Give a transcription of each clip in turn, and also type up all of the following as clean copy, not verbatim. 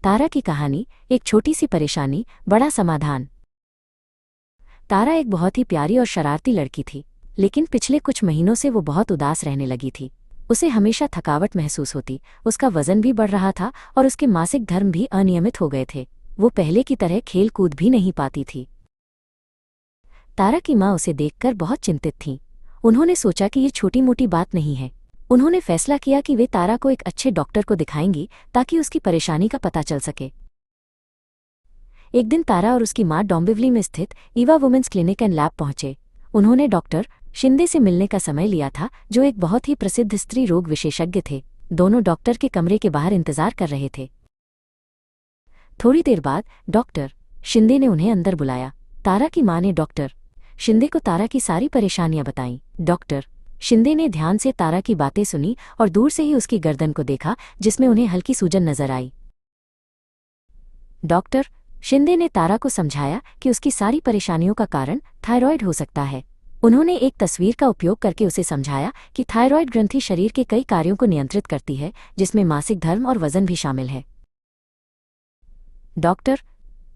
तारा की कहानी, एक छोटी सी परेशानी, बड़ा समाधान। तारा एक बहुत ही प्यारी और शरारती लड़की थी, लेकिन पिछले कुछ महीनों से वो बहुत उदास रहने लगी थी। उसे हमेशा थकावट महसूस होती, उसका वजन भी बढ़ रहा था और उसके मासिक धर्म भी अनियमित हो गए थे। वो पहले की तरह खेल कूद भी नहीं पाती थी। तारा की माँ उसे देखकर बहुत चिंतित थीं। उन्होंने सोचा कि ये छोटी मोटी बात नहीं है। उन्होंने फैसला किया कि वे तारा को एक अच्छे डॉक्टर को दिखाएंगी ताकि उसकी परेशानी का पता चल सके। एक दिन तारा और उसकी माँ डोंबिवली में स्थित Eva women's clinic and lab पहुंचे। उन्होंने डॉक्टर शिंदे से मिलने का समय लिया था, जो एक बहुत ही प्रसिद्ध स्त्री रोग विशेषज्ञ थे। दोनों डॉक्टर के कमरे के बाहर इंतजार कर रहे थे। थोड़ी देर बाद डॉक्टर शिंदे ने उन्हें अंदर बुलाया। तारा की माँ ने डॉक्टर शिंदे को तारा की सारी परेशानियां बताईं। डॉक्टर शिंदे ने ध्यान से तारा की बातें सुनी और दूर से ही उसकी गर्दन को देखा, जिसमें उन्हें हल्की सूजन नजर आई। डॉक्टर शिंदे ने तारा को समझाया कि उसकी सारी परेशानियों का कारण थायराइड हो सकता है। उन्होंने एक तस्वीर का उपयोग करके उसे समझाया कि थायराइड ग्रंथि शरीर के कई कार्यों को नियंत्रित करती है, जिसमें मासिक धर्म और वजन भी शामिल है। डॉक्टर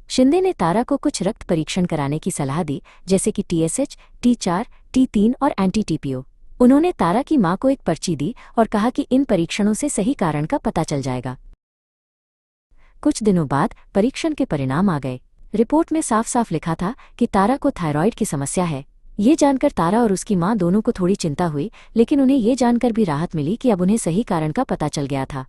शिंदे ने तारा को कुछ रक्त परीक्षण कराने की सलाह दी, जैसे कि TSH, T4, T3 और एंटी-TPO। उन्होंने तारा की माँ को एक पर्ची दी और कहा कि इन परीक्षणों से सही कारण का पता चल जाएगा। कुछ दिनों बाद परीक्षण के परिणाम आ गए। रिपोर्ट में साफ साफ लिखा था कि तारा को थायराइड की समस्या है। ये जानकर तारा और उसकी माँ दोनों को थोड़ी चिंता हुई, लेकिन उन्हें ये जानकर भी राहत मिली कि अब उन्हें सही कारण का पता चल गया था।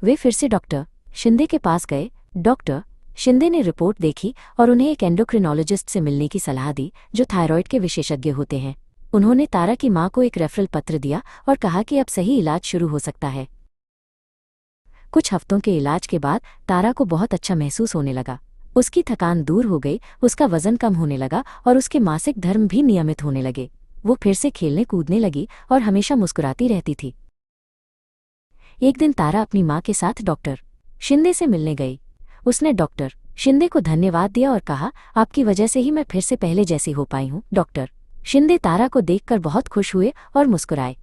वे फिर से डॉक्टर शिंदे के पास गए। डॉक्टर शिंदे ने रिपोर्ट देखी और उन्हें एक एंडोक्रिनोलॉजिस्ट से मिलने की सलाह दी, जो थायराइड के विशेषज्ञ होते हैं। उन्होंने तारा की माँ को एक रेफरल पत्र दिया और कहा कि अब सही इलाज शुरू हो सकता है। कुछ हफ्तों के इलाज के बाद तारा को बहुत अच्छा महसूस होने लगा। उसकी थकान दूर हो गई, उसका वजन कम होने लगा और उसके मासिक धर्म भी नियमित होने लगे। वो फिर से खेलने कूदने लगी और हमेशा मुस्कुराती रहती थी। एक दिन तारा अपनी माँ के साथ डॉक्टर शिंदे से मिलने गई। उसने डॉक्टर शिंदे को धन्यवाद दिया और कहा, आपकी वजह से ही मैं फिर से पहले जैसी हो पाई हूँ। डॉक्टर शिंदे तारा को देखकर बहुत खुश हुए और मुस्कुराए।